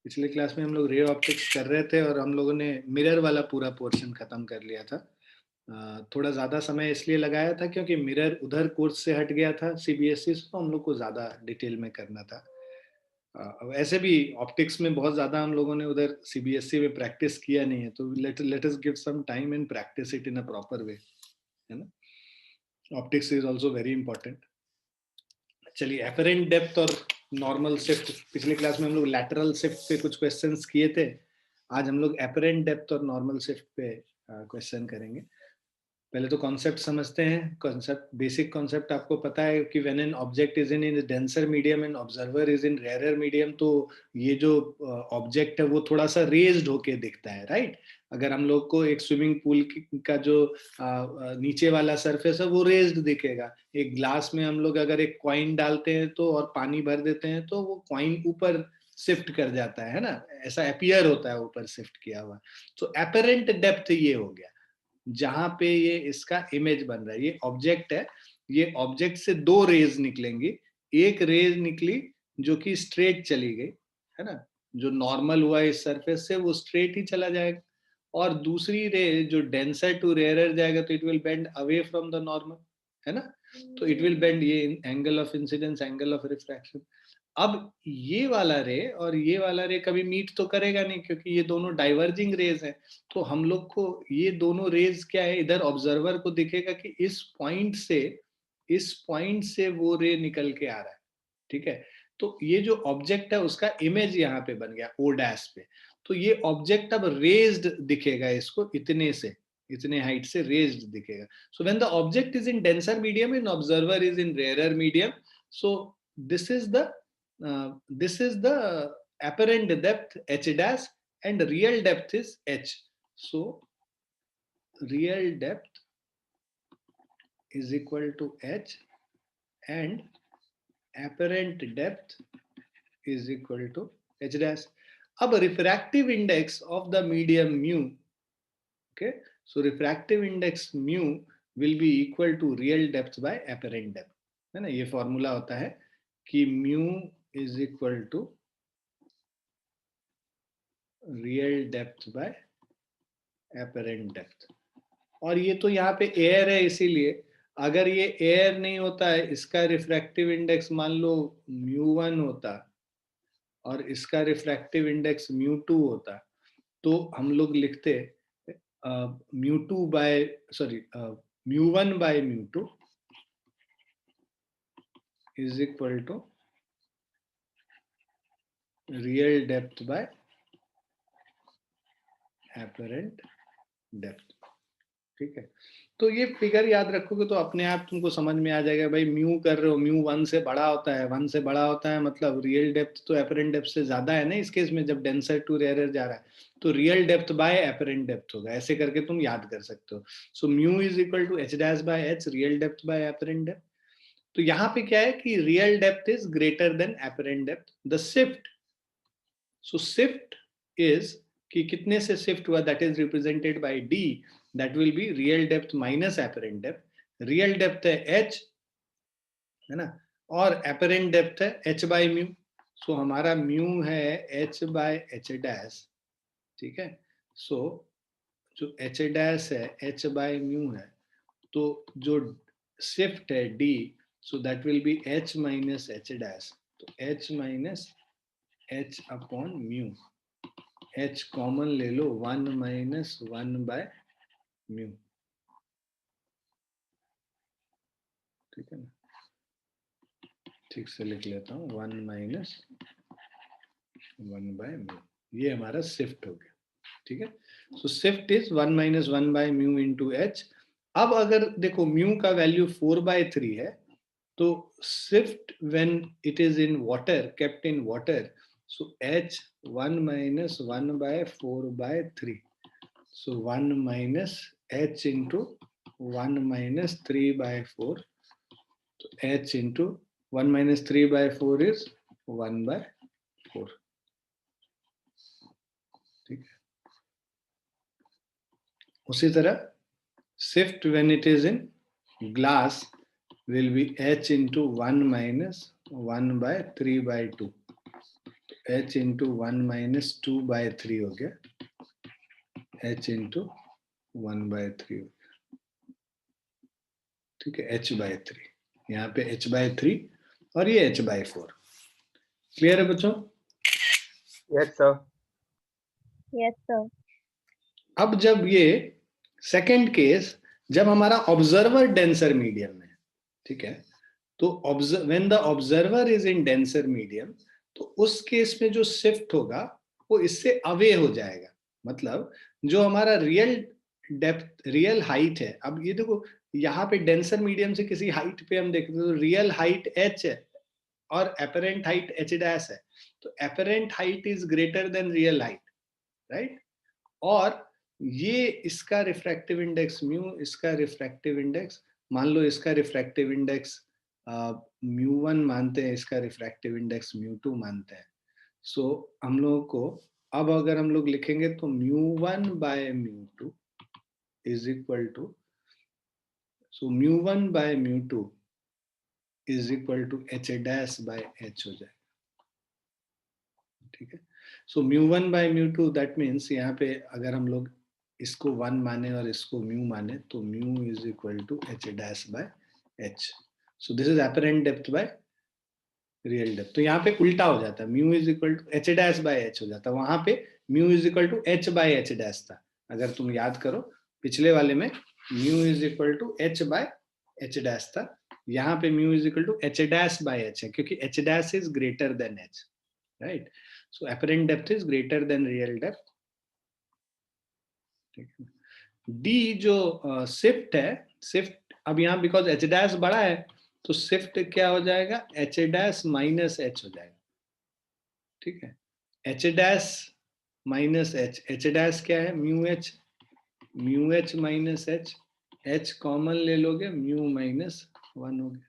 पिछले क्लास में हम लोग रे ऑप्टिक्स कर रहे थे और हम लोगों ने मिरर वाला पूरा पोर्शन खत्म कर लिया था। थोड़ा ज़्यादा समय इसलिए लगाया था क्योंकि मिरर उधर कोर्स से हट गया था सीबीएसई से, तो हम लोग को ज़्यादा डिटेल में करना था। ऐसे भी ऑप्टिक्स में बहुत ज़्यादा हम लोगों ने उधर सीबीएसई में प्रैक्टिस किया नहीं है, तो let us give some time and practice it in a proper way, है ना। Optics is also very important. चलिए, एपरेंट डेप्थ और नॉर्मल शिफ्ट, पिछले क्लास में हम लोग लैटरल शिफ्ट पे कुछ क्वेश्चंस किए थे। आज हम लोग एपरेंट डेप्थ और नॉर्मल शिफ्ट पे क्वेश्चन करेंगे। पहले तो कॉन्सेप्ट समझते हैं। कॉन्सेप्ट, बेसिक कॉन्सेप्ट आपको पता है कि when an object is in denser medium and observer is in rarer medium, तो ये जो ऑब्जेक्ट है वो थोड़ा सा रेज्ड होके दिखता है, राइट। अगर हम लोग को एक स्विमिंग पूल का जो नीचे वाला सरफेस है वो रेज्ड दिखेगा। एक ग्लास में हम लोग अगर एक कॉइन डालते हैं तो और पानी भर देते हैं तो वो कॉइन ऊपर शिफ्ट कर जाता है ना, ऐसा अपीयर होता है ऊपर शिफ्ट किया हुआ। तो एपरेंट डेप्थ ये हो गया जहां पे ये इसका इमेज बन रहा है। ये ऑब्जेक्ट है, ये ऑब्जेक्ट से दो रेज निकलेंगी। एक रेज निकली जो कि स्ट्रेट चली गई, है ना, जो नॉर्मल हुआ इस सरफेस से वो स्ट्रेट ही चला जाएगा। और दूसरी रे जो डेंसर टू रेयरर जाएगा तो it will bend away from the normal, है ना। तो इट विल बेंड, ये angle of incidence, angle of refraction. अब ये वाला रे और ये वाला रे कभी मीट तो करेगा नहीं क्योंकि ये दोनों डाइवर्जिंग रेज हैं। तो हम लोग को ये दोनों रेज क्या है, इधर ऑब्जर्वर को दिखेगा कि इस पॉइंट से वो रे निकल के आ रहा है, ठीक है। तो ये जो ऑब्जेक्ट है उसका इमेज यहाँ पे बन गया ओ डैश पे। तो ये ऑब्जेक्ट अब रेज्ड दिखेगा, इसको इतने से, इतने हाइट से रेज्ड दिखेगा। So when the object is in denser medium and observer is in rarer medium, so this is the this is the apparent depth h dash and real depth is h. So real depth is equal to h and apparent depth is equal to h dash. अब refractive index of the medium mu, okay, so refractive index mu will be equal to real depth by apparent depth, है ना। ये formula होता है कि mu is equal to real depth by apparent depth. और ये तो यहाँ पे एयर है, इसीलिए अगर ये एयर नहीं होता है, इसका रिफ्रैक्टिव इंडेक्स मान लो μ1 होता और इसका रिफ्रैक्टिव इंडेक्स μ2 होता, तो हम लोग लिखते μ2 by sorry μ1 by μ2 is equal to real depth by apparent depth, ठीक है। तो ये फिगर याद रखोगे तो अपने आप तुमको समझ में आ जाएगा। भाई म्यू कर रहे हो, म्यू 1 से बड़ा होता है, 1 से बड़ा होता है मतलब रियल डेप्थ तो एपरेंट डेप्थ से ज्यादा है ना इस केस में, जब डेंसर टू रेयरर जा रहा है तो real depth by apparent depth होगा। ऐसे करके तुम याद कर सकते हो। So mu is equal to H dash by H, real depth by apparent depth. तो यहाँ पे क्या है कि real depth is greater than apparent depth. The shift, so shift is कि कितने से शिफ्ट हुआ, that is represented by D, that will be real depth minus apparent depth. Real depth है एच, है ना, और एपरेंट डेप्थ है H by mu. सो हमारा म्यू है एच बाय एच डैश, ठीक है। सो जो एच डैश है एच बाय म्यू है, तो जो शिफ्ट है D, so that will be H minus H dash. तो H minus H upon mu, H common ले लो, 1 माइनस 1 बाय म्यू, ठीक है ना। ठीक से लिख लेता हूँ, 1 माइनस 1 बाय म्यू, ये हमारा शिफ्ट हो गया, ठीक है। So shift is 1 minus 1 by mu into H. अब अगर देखो म्यू का वैल्यू 4/3 है, तो shift when it is in water, kept in water, so H 1 minus 1 by 4/3, so 1 minus h into 1 minus 3/4, so h into 1 minus 3/4 is 1/4, ठीक है। उसी तरह shift when it is in glass will be h into 1 minus 1/3/2, h into 1 - 2/3 हो गया, h into 1/3 हो गया, ठीक है, h/3, यहाँ पे h/3 और ये h/4। क्लियर है बच्चों? Yes sir. Yes sir. अब जब ये सेकंड केस, जब हमारा ऑब्जर्वर डेंसर मीडियम में, ठीक है, तो when the observer is in denser medium, तो उस केस में जो शिफ्ट होगा वो इससे अवे हो जाएगा। मतलब जो हमारा रियल डेप्थ, रियल हाइट है, अब ये देखो यहाँ पे डेंसर मीडियम से किसी हाइट पे हम देखते हैं तो रियल हाइट h है और एपरेंट हाइट h डैश है, तो apparent height is greater than real height, right? और ये इसका रिफ्रैक्टिव इंडेक्स म्यू, इसका रिफ्रैक्टिव इंडेक्स, मान लो इसका रिफ्रैक्टिव इंडेक्स μ1 मानते हैं, इसका रिफ्रैक्टिव इंडेक्स μ2 मानते हैं। सो हम लोगों को अब अगर हम लोग लिखेंगे तो μ1/μ2 is equal to, so μ1/μ2 is equal to h dash by h हो जाएगा, ठीक है। सो μ1/μ2 दैट मीन्स यहाँ पे अगर हम लोग इसको 1 माने और इसको म्यू माने तो mu is equal to h dash by h। So this is apparent depth by real depth. तो यहाँ पे उल्टा हो जाता है, mu is equal to h dash by h हो जाता है, वहां पे mu is equal to h by h dash था। अगर तुम याद करो पिछले वाले में mu is equal to h by h dash था, यहाँ पे mu is equal to h dash by h है, क्योंकि h dash is greater than h, right? So apparent depth is greater than real depth. D जो shift है, shift अब यहाँ because h dash बड़ा है तो शिफ्ट क्या हो जाएगा, h डैश माइनस h हो जाएगा, ठीक है। h dash minus h, h dash क्या है, mu h minus h, h common ले लोगे म्यू माइनस 1 हो गया।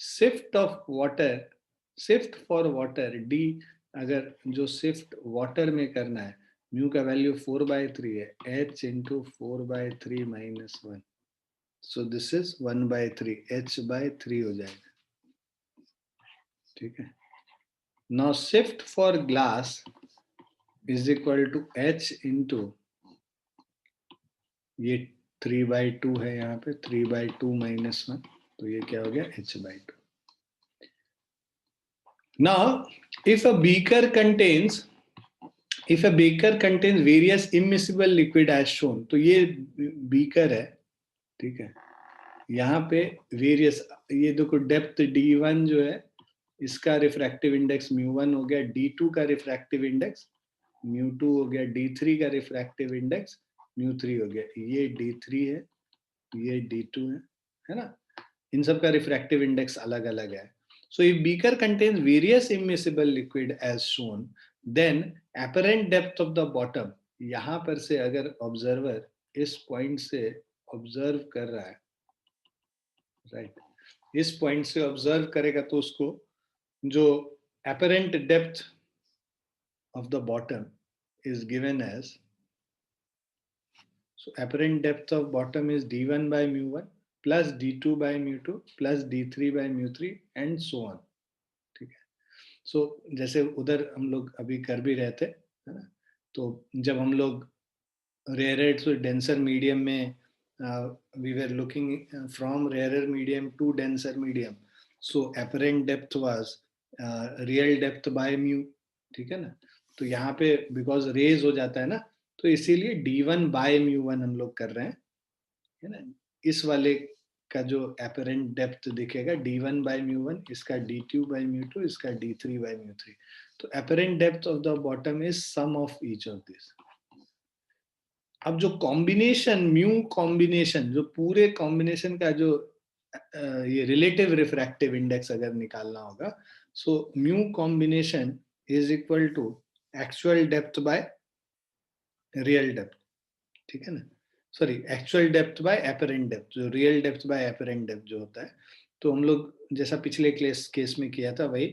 Shift of water, shift for water D, अगर जो शिफ्ट वाटर में करना है, म्यू का वैल्यू 4/3 है, h into 4/3 minus 1, so this is 1/3, h/3 हो जाएगा, ठीक है। Now shift for glass is equal to h into, ये 3/2 है, यहाँ पे 3/2 माइनस 1, तो ये क्या हो गया, h/2। Now, if a beaker contains various immiscible liquid as shown, तो ये बीकर है, ठीक है। यहाँ पे वेरियस, ये देखो डेप्थ d1 जो है इसका रिफ्रैक्टिव इंडेक्स μ1 हो गया, d2 का रिफ्रैक्टिव इंडेक्स μ2 हो गया, d3 का रिफ्रैक्टिव इंडेक्स μ3 हो गया। ये d3 है, ये d2 है ना, इन सब का रिफ्रैक्टिव इंडेक्स अलग अलग है। So if beaker contains various immiscible liquid as shown, then apparent depth of the bottom, यहाँ पर से अगर ऑब्जर्वर इस पॉइंट से ऑब्जर्व कर रहा है, राइट, इस पॉइंट से ऑब्जर्व करेगा तो उसको जो apparent depth of the bottom is given as, so apparent depth of bottom is d1/μ1 plus d2/μ2 plus d3/μ3 and so on, ठीक है। सो जैसे उधर हम लोग अभी कर भी रहे थे, है ना, तो जब हम लोग रेयरेट टू डेंसर मीडियम में, we were looking from rarer medium to denser medium, so apparent depth was real depth by mu, ठीक है ना। तो यहाँ पे बिकॉज रेज हो जाता है ना, तो इसीलिए d1/μ1 हम लोग कर रहे हैं, है ना। इस वाले का जो एपरेंट डेप्थ दिखेगा d1/μ1, इसका d2/μ2, इसका d3/μ3। तो apparent depth of the bottom is sum of each of this. अब जो कॉम्बिनेशन, म्यू कॉम्बिनेशन, जो पूरे कॉम्बिनेशन का जो ये रिलेटिव रिफ्रैक्टिव इंडेक्स अगर निकालना होगा, so mu combination is equal to actual depth by real depth, ठीक है ना, sorry actual depth by apparent depth, जो real depth by apparent depth जो होता है, तो हम लोग जैसा पिछले केस में किया था वही,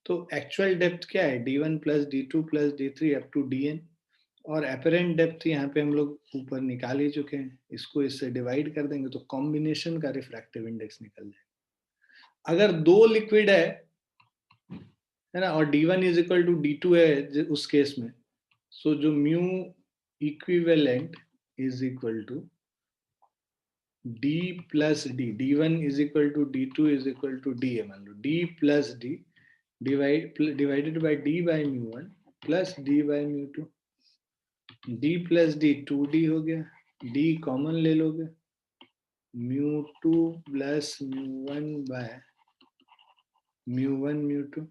तो एक्चुअल डेप्थ क्या है, d1 plus d2 plus d3 up to dn, और एपरेंट डेप्थ यहाँ पे हम लोग ऊपर निकाल ही चुके हैं, इसको इससे डिवाइड कर देंगे तो कॉम्बिनेशन का रिफ्रैक्टिव इंडेक्स निकल जाएगा। अगर दो लिक्विड है है ना, और d1 is equal to d2 है उस केस में, सो जो mu equivalent is equal to d plus d, d1 is equal to d2 is equal to d है, मान लो d plus d divided by d by mu one plus d by mu two, d plus d 2d हो गया, d common ले लोगे, म्यू2 plus म्यू1 bye म्यू1 म्यू2।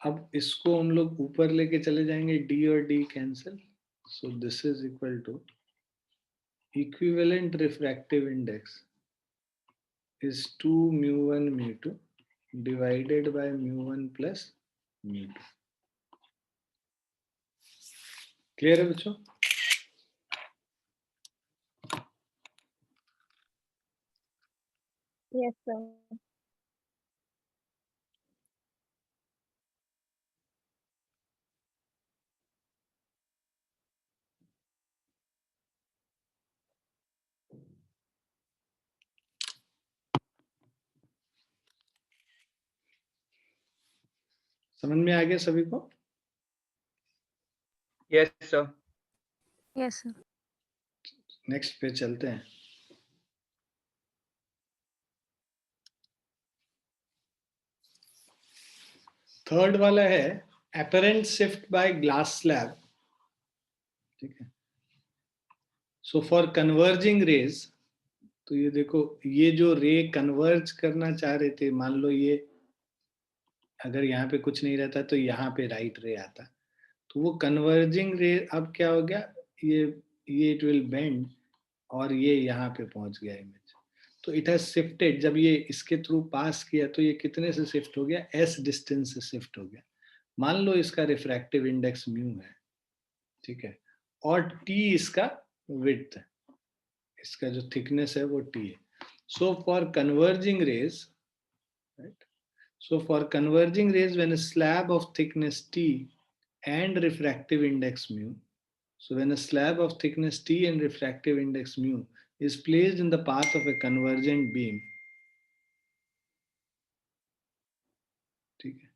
अब इसको हम लोग ऊपर लेके चले जाएंगे, d और d cancel, so this is equal to equivalent refractive index is 2 mu1 mu2 divided by mu1 plus mu2। Clear है बच्चों? Yes, sir. समझ में आ गया सभी को? Yes, sir. Yes, sir. Next पे चलते हैं। थर्ड वाला है apparent shift by glass slab, ठीक है। सो फॉर कन्वर्जिंग रेज, तो ये देखो, ये जो रे कन्वर्ज करना चाह रहे थे, मान लो ये अगर यहाँ पे कुछ नहीं रहता तो यहाँ पे राइट रे आता, तो वो कन्वर्जिंग रे अब क्या हो गया, ये इट विल बेंड और ये यहाँ पे पहुंच गया इमेज, तो इट हैज शिफ्टेड। जब ये इसके थ्रू पास किया तो ये कितने से शिफ्ट हो गया, s डिस्टेंस से शिफ्ट हो गया। मान लो इसका रिफ्रैक्टिव इंडेक्स म्यू है, ठीक है, और t इसका विड्थ है, इसका जो थिकनेस है वो t है। So for converging rays, right, so for converging rays when a slab of thickness t and refractive index mu, so when a slab of thickness t and refractive index mu is placed in the path of a convergent beam, ठीक है,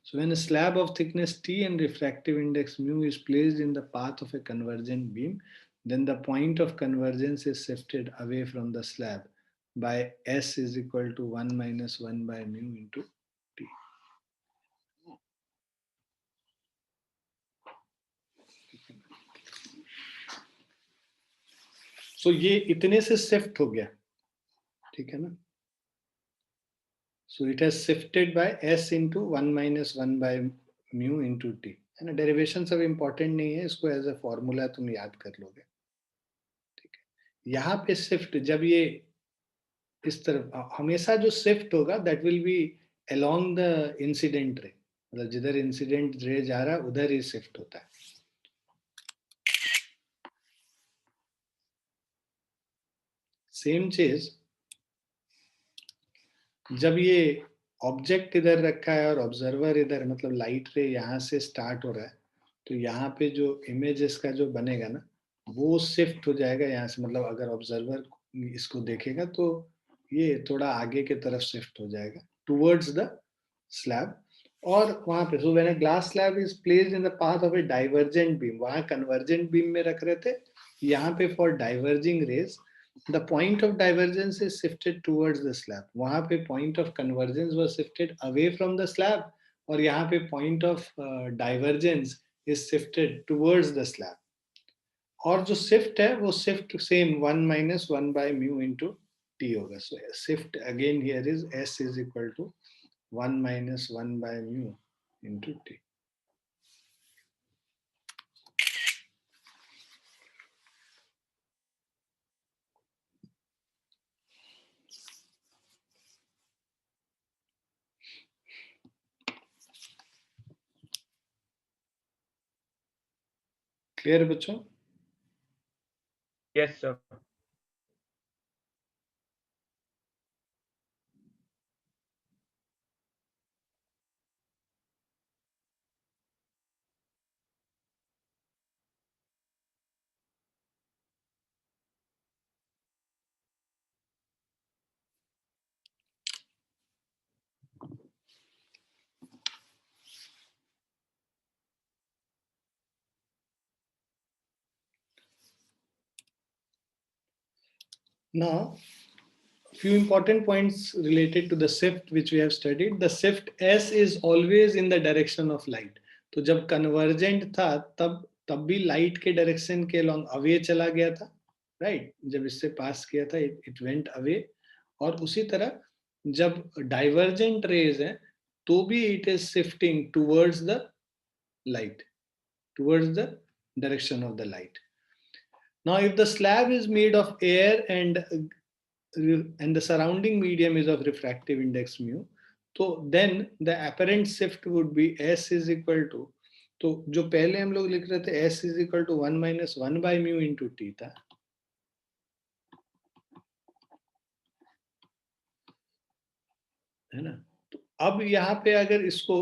so when a slab of thickness t and refractive index mu is placed in the path of a convergent beam, then the point of convergence is shifted away from the slab by s is equal to 1 minus 1 by mu into t। सो ये इतने से shift हो गया, ठीक है ना, so it has shifted by s into 1 minus 1 by mu into T, है ना। डेरिवेशन सब इंपॉर्टेंट नहीं है, इसको एज ए फॉर्मूला तुम याद कर लोगे, ठीक है। यहाँ पे शिफ्ट जब ये इस तरफ, हमेशा जो शिफ्ट होगा that will B along the incident ray, मतलब जिधर इंसिडेंट रे जा रहा है उधर ही शिफ्ट होता है। सेम चीज जब ये ऑब्जेक्ट इधर रखा है और ऑब्जर्वर इधर, मतलब लाइट रे यहाँ से स्टार्ट हो रहा है, तो यहाँ पे जो इमेज इसका जो बनेगा ना, वो शिफ्ट हो जाएगा यहाँ से, मतलब अगर ऑब्जर्वर इसको देखेगा तो ये थोड़ा आगे की तरफ शिफ्ट हो जाएगा टुवर्ड्स द स्लैब। और वहां पे so when a glass slab is placed in the path of A divergent beam, वहां कन्वर्जेंट बीम में रख रहे थे, यहाँ पे for diverging raise the point of divergence is shifted towards the slab, वहां पे point of convergence was shifted away from the slab, और यहाँ पे point of divergence is shifted towards the slab, और जो shift है वो shift same 1 minus 1 by mu into t होगा। so shift again here is s is equal to 1 minus 1 by mu into t। Clear बच्चों? Yes, sir. Now, few important points related to the shift which we have studied. The shift S is always in the direction of light. तो जब convergent था तब भी light के direction के along away चला गया था, right? जब इससे pass किया था it went away. और उसी तरह जब divergent rays हैं तो भी it is shifting towards the light, towards the direction of the light. Now, if the slab is made of air and the surrounding medium is of refractive index mu, so then the apparent shift would be S is equal to, तो जो पहले हम लोग लिख रहे थे S is equal to 1 minus 1 by mu into T था, है ना? तो अब यहाँ पे अगर इसको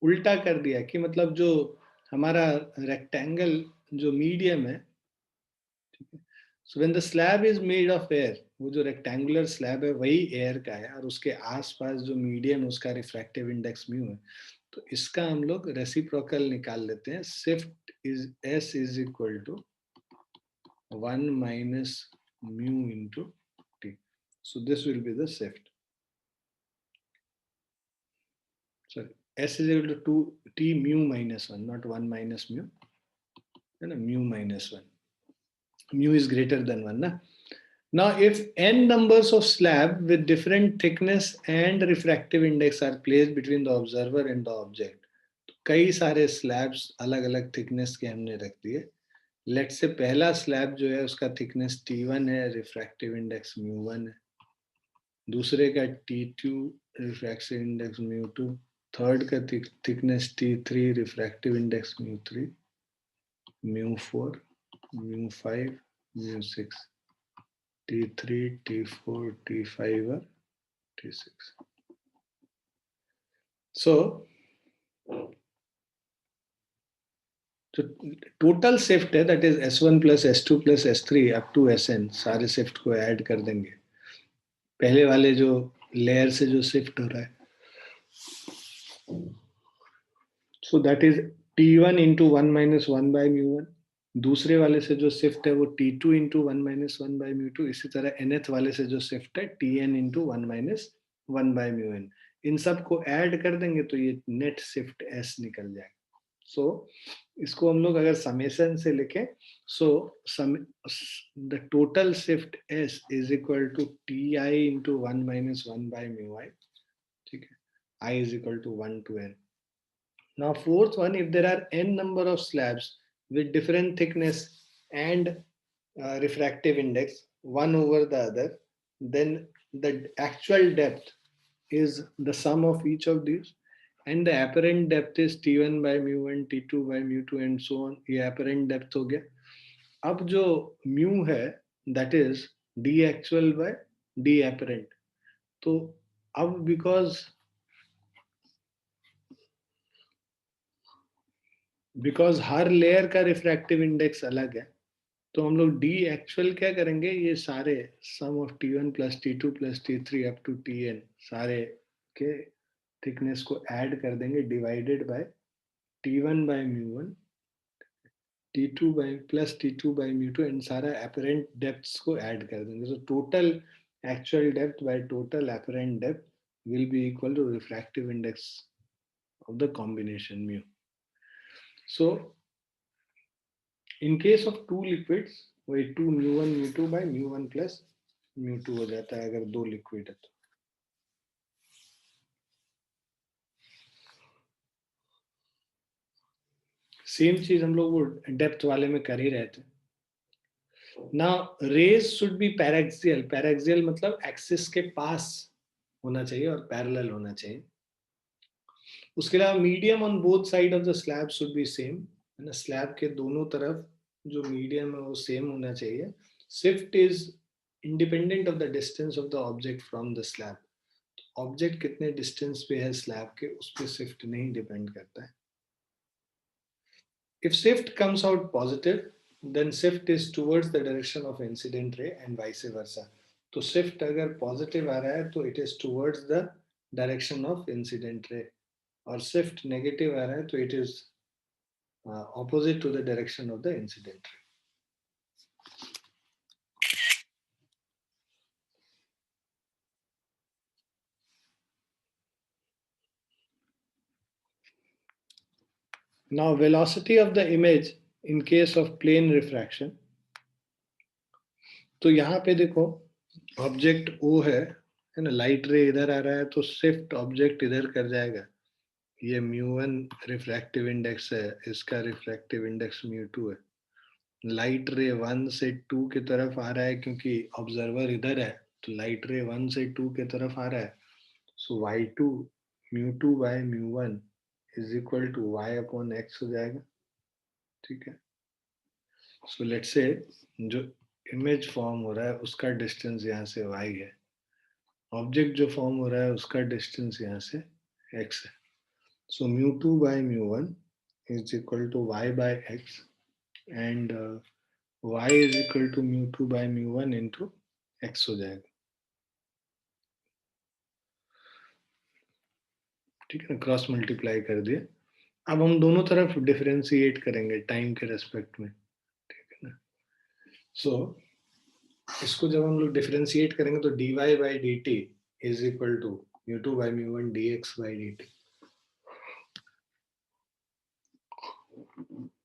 उल्टा कर दिया कि मतलब जो हमारा रेक्टेंगल जो मीडियम है, So when the slab is made of air, वो जो rectangular slab है वही air का है और उसके आसपास जो medium उसका refractive index mu है, तो इसका हम लोग reciprocal निकाल लेते हैं. Shift is S is equal to 1 minus mu into T. So this will be the shift. Sorry, S is equal to 2 T mu minus 1, not 1 minus mu. Mu minus 1. Mu is greater than 1. Na? Now, if n numbers of slab with different thickness and refractive index are placed between the observer and the object, तो कई सारे slabs अलग अलग thickness के हमने रख दिए. Let's say पहला slab जो है उसका thickness T1 है, refractive index mu1 है. दूसरे का T2, refractive index mu2. Third का thickness T3, refractive index mu3, mu4, mu5, mu6. T3, T4, T5 और T6. So, total shift है, that is S1 plus S2 plus S3 up to Sn, सारे shift को add कर देंगे. पहले वाले जो layer से जो shift हो रहा है. So that is T1 into 1 minus 1 by mu1. दूसरे वाले से जो shift है वो T2 into 1 minus 1 by mu2. इसी तरह nth वाले से जो shift है Tn into 1 minus 1 by mu n. इन सब को ऐड कर देंगे तो ये नेट शिफ्ट S निकल जाएगा. सो इसको हम लोग अगर समेशन से लिखें, so the total shift S is equal to Ti into 1 minus 1 by mu I. ठीक है, I is equal to 1 to n. Now fourth one, if there are n number of slabs with different thickness and refractive index, one over the other, then the actual depth is the sum of each of these, and the apparent depth is T1 by mu1, T2 by mu2 and so on. ये apparent depth हो गया. अब जो mu है, that is D actual by D apparent. तो अब because her layer का refractive index अलग है, तो हम लोग डी एक्चुअल क्या करेंगे, ये सारे sum of T1 plus T2 plus T3 up to Tn सारे के थिकनेस को ऐड कर देंगे divided by T1 by mu1, T2 by plus T2 by mu2 and सारा अपरेंट डेप्थ्स को ऐड कर देंगे. So total actual depth by total apparent depth will be equal to refractive index of the combination mu. So in case of two liquids, वही 2 mu1 mu2 by mu1 plus mu2 हो जाता है अगर दो liquid है तो. Same चीज हम लोग वो डेप्थ वाले में कर ही रहे थे. Now rays should be paraxial. Paraxial मतलब एक्सिस के पास होना चाहिए और पैरेलल होना चाहिए. उसके अलावा medium on both side of the slab should be same, है ना. स्लैब के दोनों तरफ जो मीडियम है वो सेम होना चाहिए. Shift is independent of the distance of the object from the slab. Object कितने डिस्टेंस पे है स्लैब के उस पर शिफ्ट नहीं डिपेंड करता है. If shift comes out positive, then shift is towards the direction of incident ray and vice versa. तो shift अगर positive आ रहा है तो it is towards the direction of incident ray, और shift negative आ रहा है तो it is opposite to the direction of the incident ray. Now velocity of the image in case of plane refraction. तो यहाँ पे देखो ऑब्जेक्ट O है ना, लाइट रे इधर आ रहा है तो शिफ्ट ऑब्जेक्ट इधर कर जाएगा. ये μ1 रिफ्रैक्टिव इंडेक्स है, इसका रिफ्रैक्टिव इंडेक्स μ2 है. लाइट रे 1 से 2 की तरफ आ रहा है क्योंकि ऑब्जर्वर इधर है, तो लाइट रे 1 से 2 की तरफ आ रहा है. So y2 μ2 by μ1 is equal to y upon x हो जाएगा. ठीक है. सो लेट्स से जो इमेज फॉर्म हो रहा है उसका डिस्टेंस यहाँ से y है, ऑब्जेक्ट जो फॉर्म हो रहा है उसका डिस्टेंस यहाँ से x है. So μ2 by μ1 is equal to y by x and y is equal to μ2 by μ1 into x हो जाएगा. ठीक है ना, क्रॉस मल्टीप्लाई कर दिए. अब हम दोनों तरफ डिफरेंशिएट करेंगे टाइम के रेस्पेक्ट में. ठीक है ना. सो इसको जब हम लोग डिफरेंशिएट करेंगे तो dy by d t is equal to μ2 by μ1 dx by dt.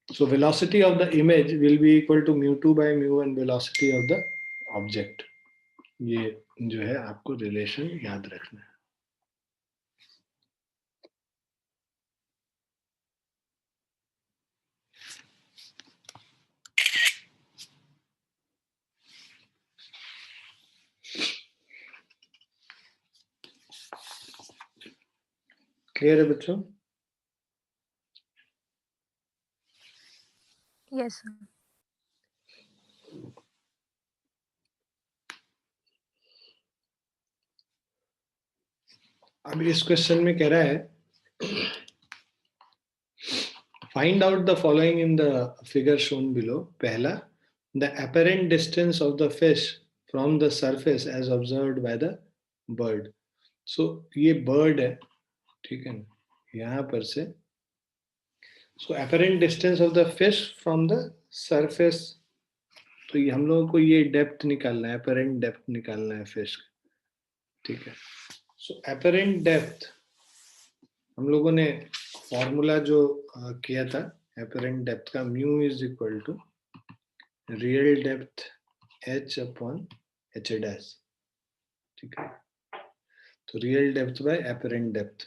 So velocity of the image will be equal to μ2 by μ1 velocity of the object. ये जो है आपको रिलेशन याद रखना है. क्लियर है बच्चों? Yes, sir. अब इस क्वेश्चन में कह रहा है find out the following in the figure shown below. पहला, the apparent distance of the fish from the surface as observed by the bird. So ये bird है, ठीक है ना, यहाँ पर से. So apparent distance of the fish from the surface, तो ये हम लोगों को ये डेप्थ निकालना है, apparent डेप्थ निकालना है फिश का. ठीक है. सो apparent डेप्थ हम लोगों ने फॉर्मूला जो किया था apparent डेप्थ का, mu is equal to real depth h upon h dash. ठीक है. तो real depth by apparent depth,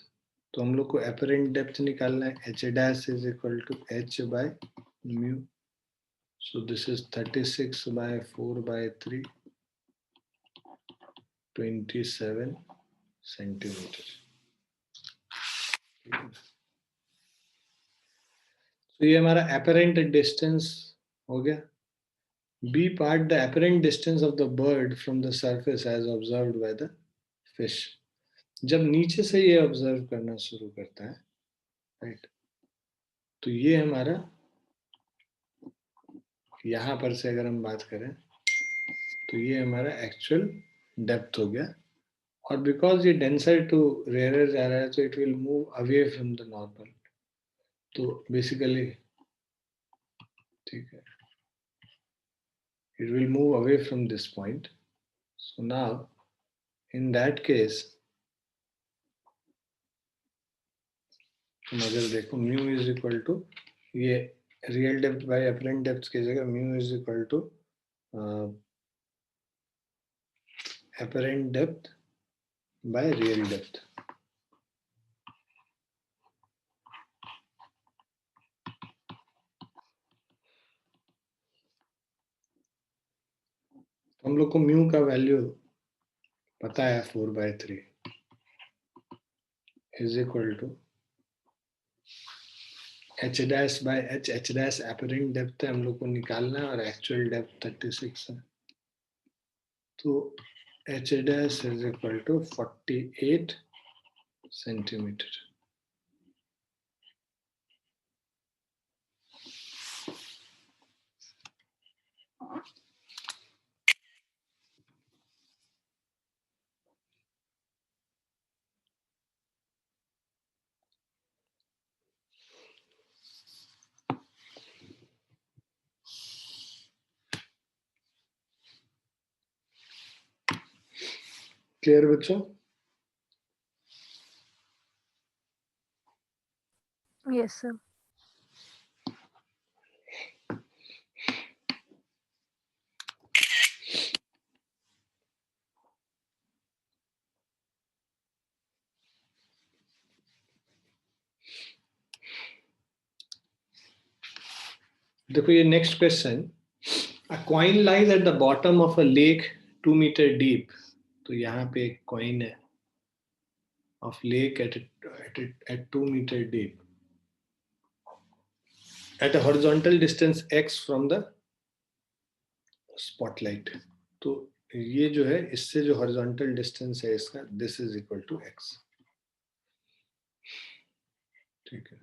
तो हम लोग को apparent डेप्थ निकालना है, h dash is equal to h by mu. So this is 36 by 4 by 3, 27 centimeter. तो ये हमारा apparent distance हो गया. B part, the apparent distance of the bird from the surface as observed by the fish. जब नीचे से ये observe करना शुरू करता है, राइट, तो ये हमारा यहाँ पर से अगर हम बात करें तो ये हमारा एक्चुअल डेप्थ हो गया. और बिकॉज ये डेंसर टू रेयर जा रहा है तो it will move away from the normal. तो बेसिकली ठीक है, it will move away from this point. So now in that case तुम अगर देखो म्यू इज इक्वल टू ये real depth by apparent depth की जगह mu is equal to apparent depth by real depth. हम लोग को म्यू का वैल्यू पता है 4/3 is equal to h dash by h dash apparent depth है, हम लोग को निकालना है, और एक्चुअल डेप्थ 36 है. तो h dash is equal to 48 centimetre. Clear बच्चों? Yes, sir. देखो ये next question, a coin lies at the bottom of a lake 2 metre deep. तो यहाँ पे एक कॉइन है of lake at 2 metre deep at a horizontal distance x from the spotlight. तो ये जो है इससे जो हॉरिजॉन्टल डिस्टेंस है इसका, this is equal to x। ठीक है।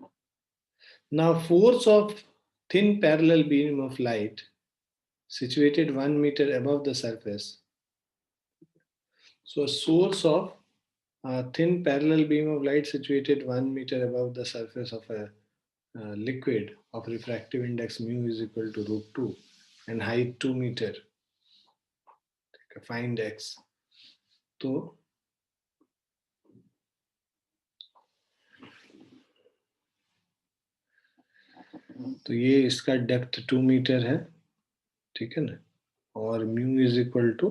Now force of thin parallel beam of light situated 1 meter above the surface. So a source of a thin parallel beam of light situated 1 meter above the surface of a liquid of refractive index mu is equal to root 2 and height 2 meter. Find x. तो ये इसका depth 2 metre है, ठीक है ना, और mu is equal to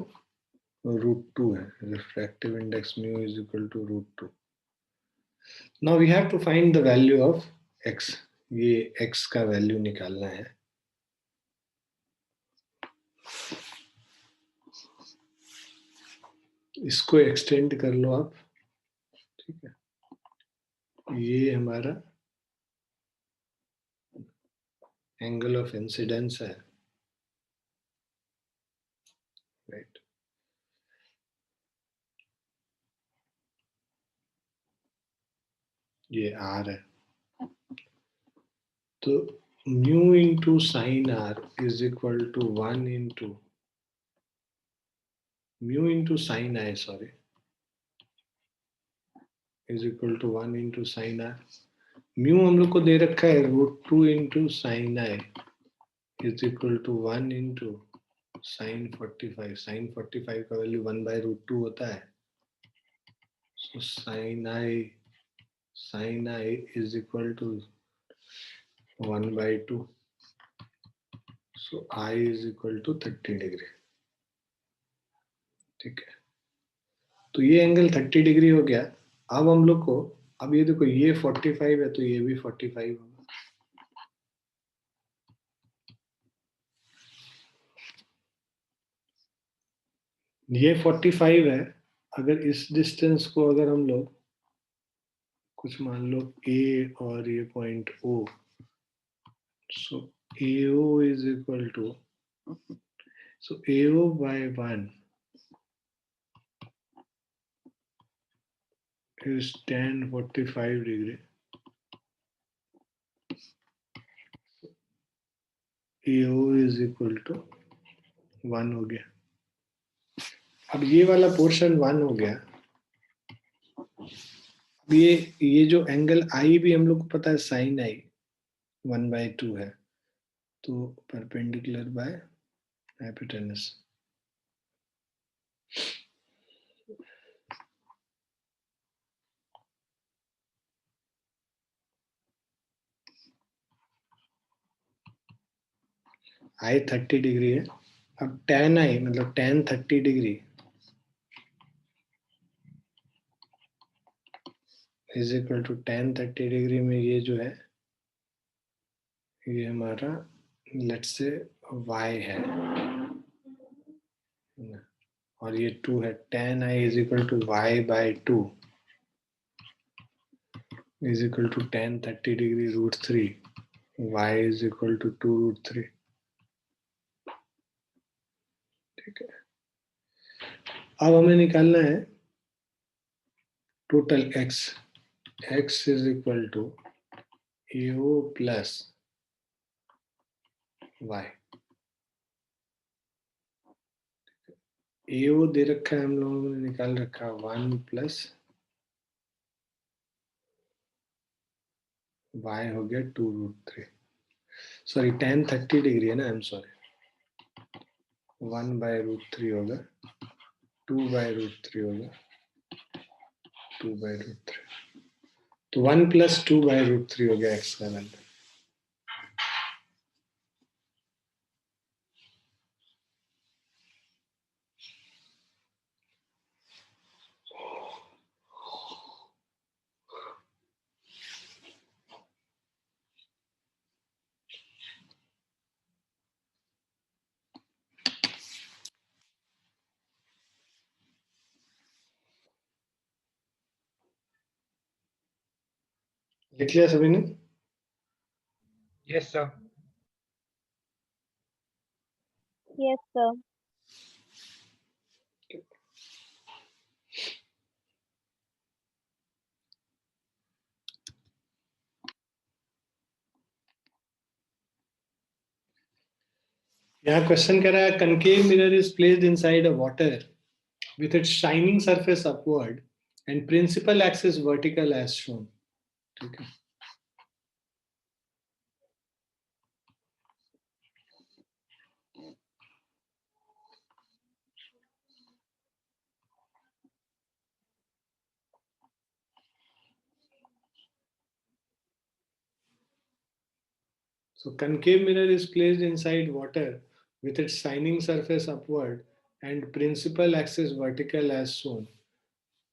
root 2 है, refractive index mu is equal to root 2। Now we have to find the value of x। ये x का वैल्यू निकालना है। इसको एक्सटेंड कर लो आप, ठीक है। ये हमारा एंगल ऑफ इंसिडेंस है, राइट। ये r है, तो mu into sine r is equal to 1 into mu into sine I, sorry, is equal to 1 into sine r। Mu हम लोग को दे रखा है root 2 into sine I is equal to 1 into sine 45। Sine 45 का value 1 by root 2 होता है। So sine I is equal to 1 by 2. So I is equal to 30 degree. ठीक है, तो ये एंगल 30 डिग्री हो गया। अब हम लोग को, अब ये देखो ये 45 है तो ये भी 45 होगा। ये 45 है। अगर इस डिस्टेंस को अगर हम लोग कुछ मान लो ए और ये point O, so AO is equal to, so AO by 1 is tan 45 degree. AO is equal to 1 हो गया। अब ये वाला पोर्शन 1 हो गया। ये जो एंगल आई भी हम लोग को पता है साइन आई 1 by 2 है, तो perpendicular by hypotenuse. I 30 degree है। अब tan आई मतलब tan 30 degree is equal to tan 30 degree में ये जो है ये हमारा लेट्स से y है और ये 2 है। tan I is equal to y by 2 is equal to tan 30 degree root 3, y is equal to 2 root 3। ठीक है, अब हमें निकालना है total x। x is equal to AO plus y। AO दे रखा है, हम लोगों ने निकाल रखा 1 प्लस y हो गया 2 रूट 3। सॉरी tan 30 डिग्री है ना, I am sorry, 1 by root 3 होगा, 2 बाय रूट 3 होगा, 2 बाय रूट 3। तो 1 प्लस 2 बाय रूट 3 हो गया x का वैल्यू। लिख लिया सभी ने? Yes, sir. Yes, sir. यहाँ क्वेश्चन कह रहा है concave mirror is placed inside a water with its shining surface upward and principal axis vertical as shown. ठीक है. So concave mirror is placed inside water with its shining surface upward and principal axis vertical as shown.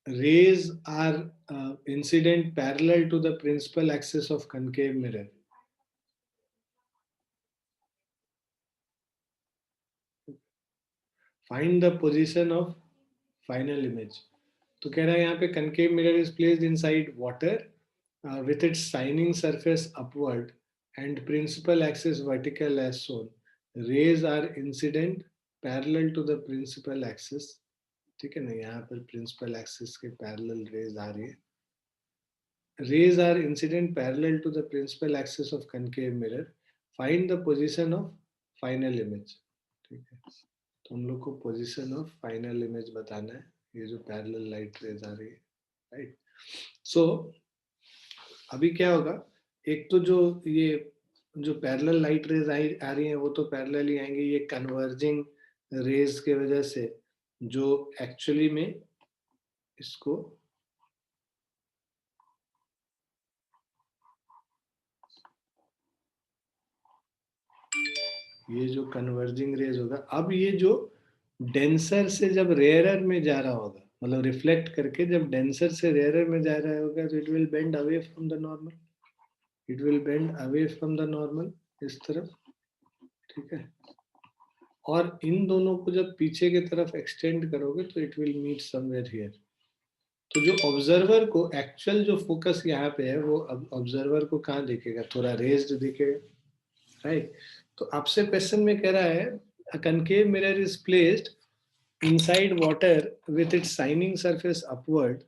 Rays are incident parallel to the principal axis of concave mirror. Find the position of final image. तो कह रहा है यहाँ पे concave mirror is placed inside water with its shining surface upward and principal axis vertical as shown. Rays are incident parallel to the principal axis. ठीक है ना, यहाँ पर principal axis के parallel rays आ रही है. Rays are incident parallel to the principal axis of concave mirror. Find the position of final image. ठीक है, तो हम लोग को position of final image बताना है. ये जो parallel light rays आ रही है, right? So अभी क्या होगा, एक तो जो ये जो पैरेलल लाइट रेज आ रही हैं वो तो पैरेलल ही आएंगी, ये कन्वर्जिंग रेज के वजह से जो एक्चुअली में इसको ये जो कन्वर्जिंग रेज होगा, अब ये जो डेंसर से जब रेयरर में जा रहा होगा, मतलब रिफ्लेक्ट करके जब डेंसर से रेयरर में जा रहा होगा, तो it will bend away from the normal, it will bend away from the normal इस तरफ. ठीक है, और इन दोनों को जब पीछे की तरफ एक्सटेंड करोगे तो it will meet somewhere here. तो जो ऑब्जर्वर को एक्चुअल जो फोकस यहाँ पे है वो ऑब्जर्वर को कहाँ दिखेगा, थोड़ा रेज्ड दिखेगा, राइट? तो आपसे क्वेश्चन में कह रहा है a concave mirror is placed inside water with its shining surface upward,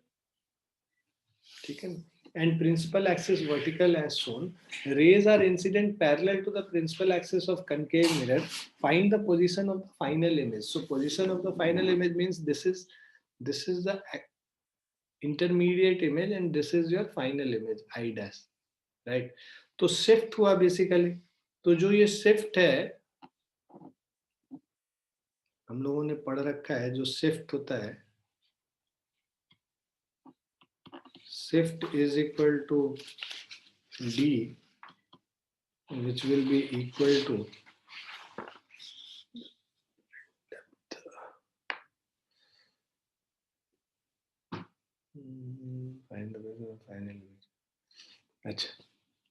ठीक है, and principal axis vertical as shown. Rays are incident parallel to the principal axis of concave mirror. Find the position of the final image. So position of the final image means this is the intermediate image and this is your final image I dash, right? तो shift हुआ basically. तो जो ये shift है हम लोगों ने पढ़ रखा है, जो shift होता है, shift is equal to d, which will be equal to find the final image. अच्छा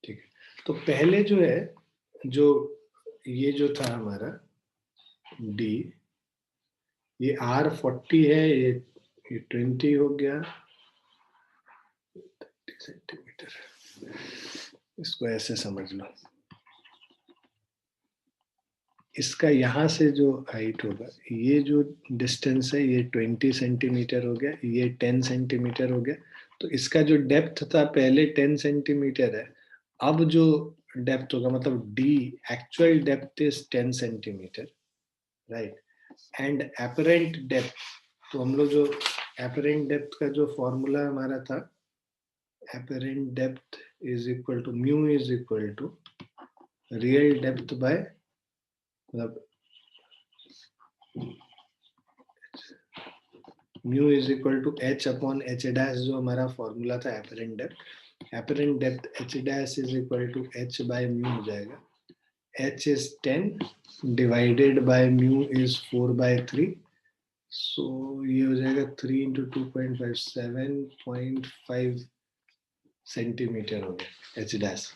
ठीक है, तो पहले जो है, जो ये जो था हमारा d, ये R40 है, ये 20 हो गया, 30 सेंटीमीटर. इसको ऐसे समझ लो, इसका यहाँ से जो हाइट होगा, ये जो डिस्टेंस है ये 20 सेंटीमीटर हो गया, ये 10 सेंटीमीटर हो गया. तो इसका जो डेप्थ था पहले 10 सेंटीमीटर है, अब जो डेप्थ होगा, मतलब d actual depth is 10 centimetre, right? And apparent depth, तो हम लोग जो एपरेंट डेप्थ का जो फॉर्मूला हमारा था, apparent depth is equal to mu is equal to real depth by, मतलब mu is equal to h upon h dash, जो हमारा फॉर्मूला था apparent depth h dash is equal to h by mu हो जाएगा. h is 10 divided by mu is 4/3, so ये हो जाएगा 3 into 2.5 7.5 centimetre हो गया h डैश.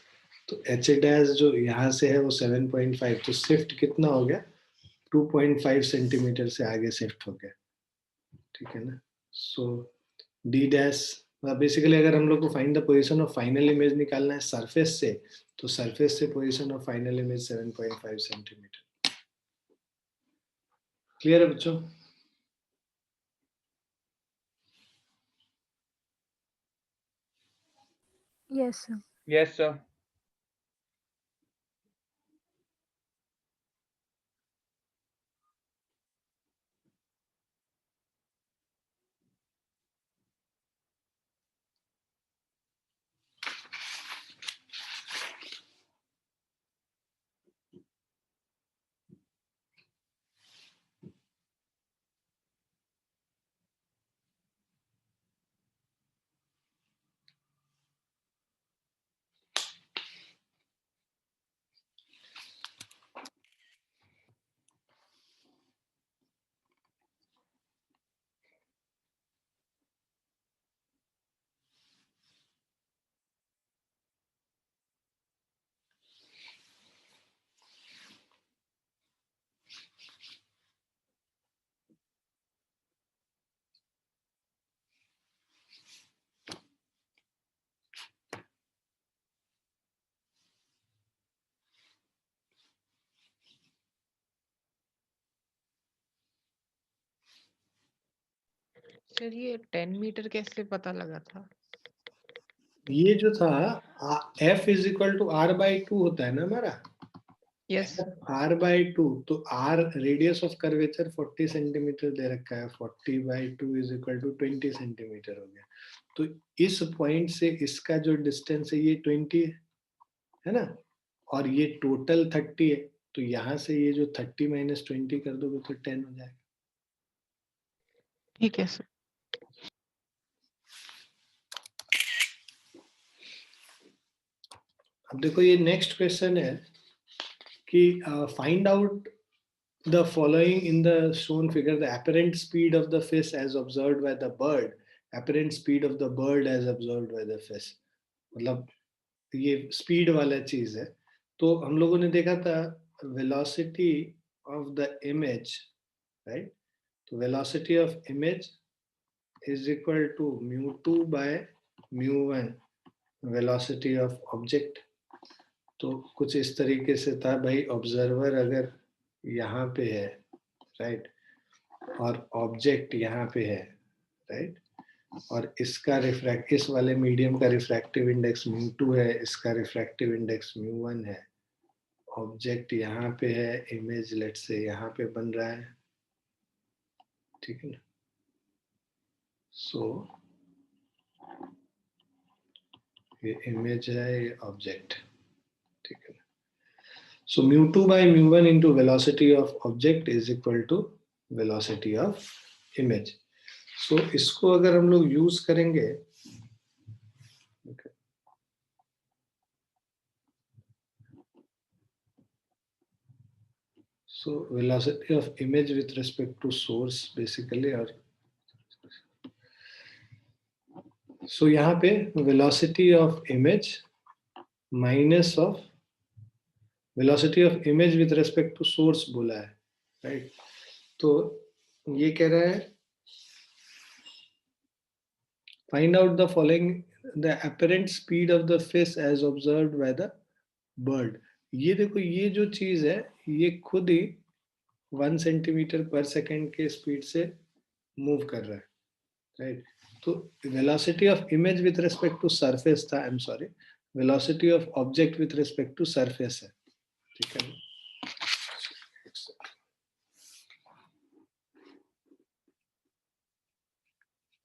तो h डैश जो यहाँ से है वो 7.5, तो शिफ्ट कितना हो गया, 2.5 सेंटीमीटर से आगे शिफ्ट हो गया, ठीक है ना. सो d डैश बेसिकली अगर हम लोग को find the position of final image निकालना है सरफेस से, तो सरफेस से position of final image 7.5 centimetre. Clear है बच्चों? Yes, sir. Yes, sir. Sir ये 10 मीटर कैसे पता लगा था? ये जो था F is equal to R by 2 होता है ना हमारा, यस R बाई 2, तो R radius of curvature 40 centimetre दे रखा है, 40 by 2 is equal to 20 centimetre हो गया। तो इस पॉइंट से इसका जो डिस्टेंस है ये 20 है ना, और ये टोटल 30 है, तो यहाँ से ये जो 30 माइनस 20 कर दोगे तो 10 हो जाएगा। ठीक है सर। अब देखो ये नेक्स्ट क्वेश्चन है कि find out the following in the shown figure: the apparent speed of the fish as observed by the bird, apparent speed of the bird as observed by the fish। मतलब ये speed वाला चीज है। तो हम लोगों ने देखा था velocity of the image, right? तो velocity of image is equal to mu2 by mu1 velocity of object। तो कुछ इस तरीके से था भाई, ऑब्जर्वर अगर यहाँ पे है, राइट, और ऑब्जेक्ट यहाँ पे है, राइट, और इसका रिफ्रैक्ट, इस वाले मीडियम का रिफ्रैक्टिव इंडेक्स mu2 है, इसका रिफ्रैक्टिव इंडेक्स mu1 है, ऑब्जेक्ट यहाँ पे है, इमेज लेट से यहाँ पे बन रहा है, ठीक है ना। सो ये इमेज है, ये ऑब्जेक्ट, ठीक है ना। So mu2 by mu1 into velocity of object is equal to velocity of image। So इसको अगर हम लोग यूज करेंगे, okay, so velocity of image with respect to source basically, और so यहाँ पे velocity of image minus of velocity of image with respect to source बोला है, राइट। तो ये कह रहा है find out the following the apparent speed of the fish as observed by the bird। ये देखो ये जो चीज है ये खुद ही 1 सेंटीमीटर पर सेकेंड के स्पीड से मूव कर रहा है, राइट। तो velocity of image with respect to surface था, I am sorry, velocity of object with respect to surface है, ठीक है।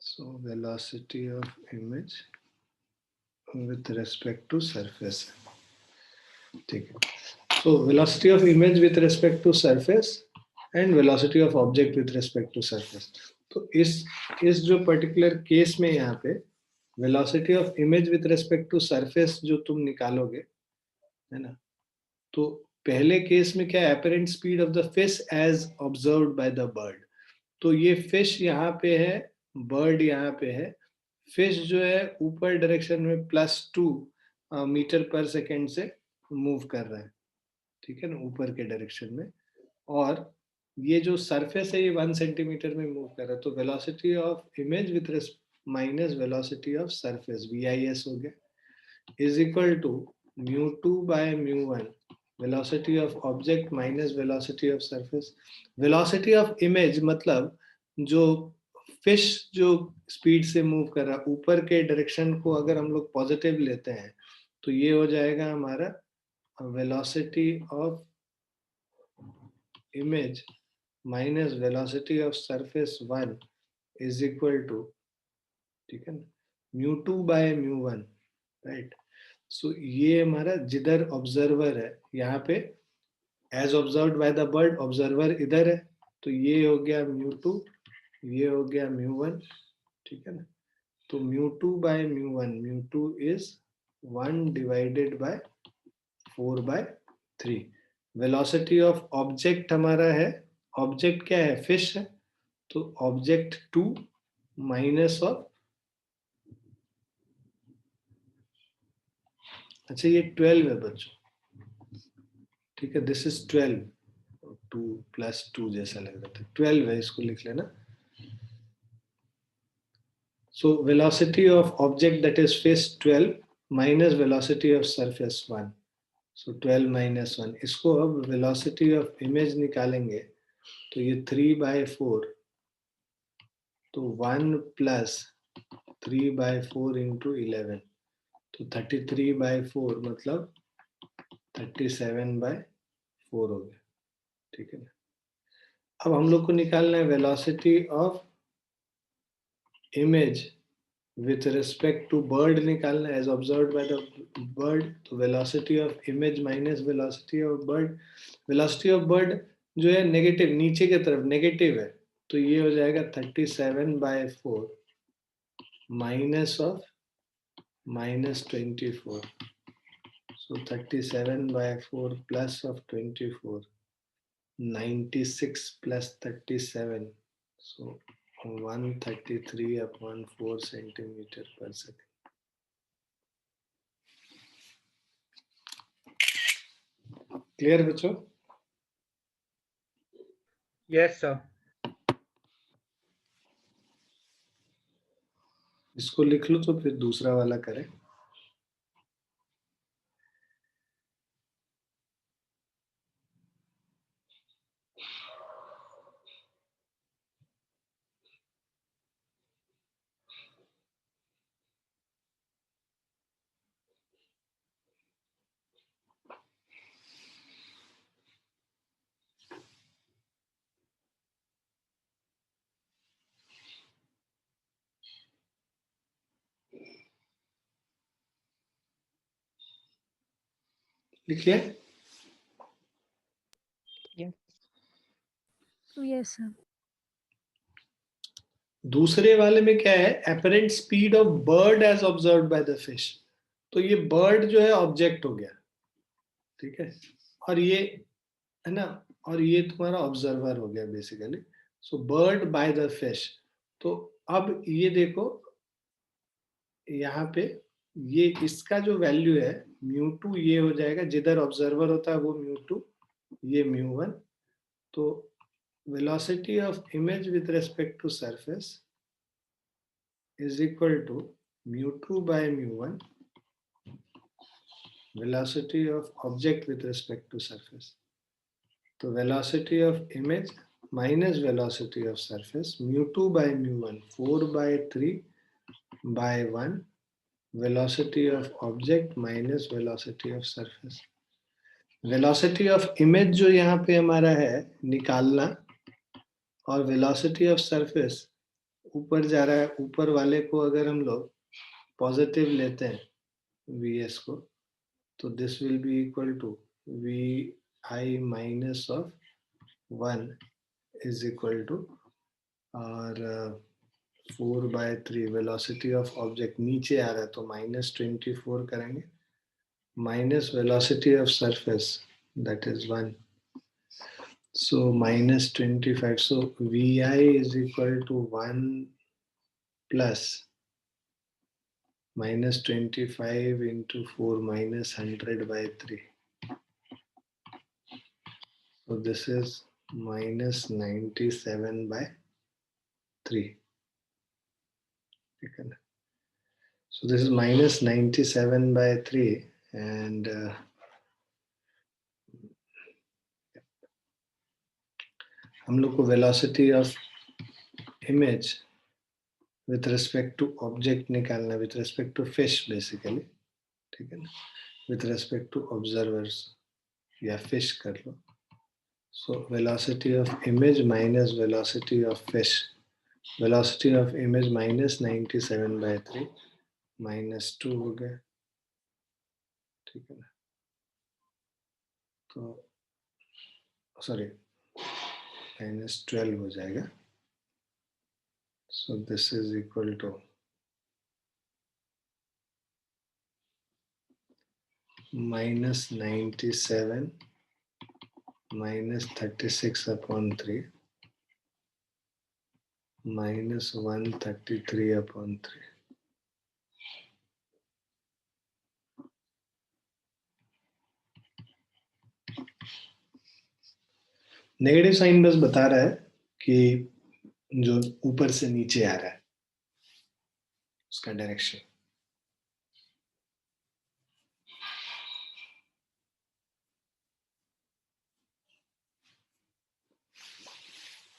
So velocity of image with respect to surface, ठीक है। So velocity of image with respect to surface and velocity of object with respect to surface. तो इस जो particular case में यहाँ पे velocity of image with respect to surface जो तुम निकालोगे, है ना, तो पहले केस में क्या है, apparent speed of the fish as observed by the bird. तो ये फिश यहाँ पे है, बर्ड यहाँ पे है। फिश जो है ऊपर डायरेक्शन में +2 मीटर पर सेकेंड से मूव कर रहा है, ठीक है ना, ऊपर के डायरेक्शन में, और ये जो सरफेस है ये 1 सेंटीमीटर में मूव कर रहा है। तो velocity of image with minus velocity of surface VIS हो गया, is equal to μ2 by μ1 velocity of object minus velocity of surface. Velocity of image मतलब जो फिश जो स्पीड से मूव कर रहा है ऊपर के डायरेक्शन को अगर हम लोग पॉजिटिव लेते हैं तो ये हो जाएगा हमारा velocity of image minus velocity of surface 1 is equal to, ठीक है ना, μ2 बाय μ1, राइट। सो ये हमारा जिधर ऑब्जर्वर है यहाँ पे as observed by the bird, observer इधर है, तो ये हो गया μ2, ये हो गया μ1, ठीक है ना। तो μ2 by μ1, μ2 is 1 divided by 4/3। Velocity of object हमारा है, ऑब्जेक्ट क्या है, फिश है, तो ऑब्जेक्ट 2 माइनस ऑफ, अच्छा ये 12 है बच्चों, ठीक है, दिस इज 12, 2 + 2 जैसा लग रहा था, 12 है, इसको लिख लेना। So velocity of object that is fish 12 minus velocity of surface 1. So 12 minus 1. इसको अब velocity of image निकालेंगे तो ये 3/4, तो 1 plus 3/4 into 11, तो 33/4 मतलब 37/4 हो गया, ठीक है ना। अब हम लोग को निकालना है velocity of image with respect to bird निकालना है, as observed by the bird, तो velocity of image minus velocity of bird, velocity of bird जो है नेगेटिव, नीचे की तरफ नेगेटिव है, तो ये हो जाएगा 37/4 minus of -24, so 37/4 plus of 24, 96 plus 37, so 133/4 centimeter per second. Clear बच्चों? Yes, sir. इसको लिख लो तो फिर दूसरा वाला करें। लिख लिया? Yes. Yes, sir. दूसरे वाले में क्या है, apparent speed of bird as observed by the fish, तो ये बर्ड जो है ऑब्जेक्ट हो गया, ठीक है, और ये है ना, और ये तुम्हारा ऑब्जर्वर हो गया basically. So bird bye the fish, तो अब ये देखो यहाँ पे ये इसका जो वैल्यू है μ2 ये हो जाएगा, जिधर ऑब्जर्वर होता है वो μ2, ये μ1, तो velocity of image with respect to surface is equal to μ2 by μ1 velocity of object with respect to surface, तो velocity of image minus velocity of surface μ2 by μ1 4/3/1 velocity of object minus velocity of surface। velocity of image जो यहाँ पे हमारा है निकालना, और velocity of surface ऊपर जा रहा है, ऊपर वाले को अगर हम लोग पॉजिटिव लेते हैं VS को, तो this will be equal to VI minus of 1 is equal to, और 4/3 वेलोसिटी ऑफ ऑब्जेक्ट नीचे आ रहा है तो -24 करेंगे, minus velocity of surface that is 1, so -25, so VI is equal to 1 plus -25 into 4 minus 100/3, so this is -97/3, ठीक है ना. So this is minus 97 by 3 and हम लोग को velocity of image with respect to object निकालना, with respect to fish basically, ठीक है ना, with respect to observers या fish कर लो. So velocity of image minus velocity of fish, velocity of image minus 97 by 3 minus 2 हो गया, ठीक है ना. तो सॉरी minus 12 हो जाएगा. So this is equal to minus 97 minus 36 upon 3 minus 133 upon 3. Negative sign बस बता रहा है कि जो ऊपर से नीचे आ रहा है उसका डायरेक्शन.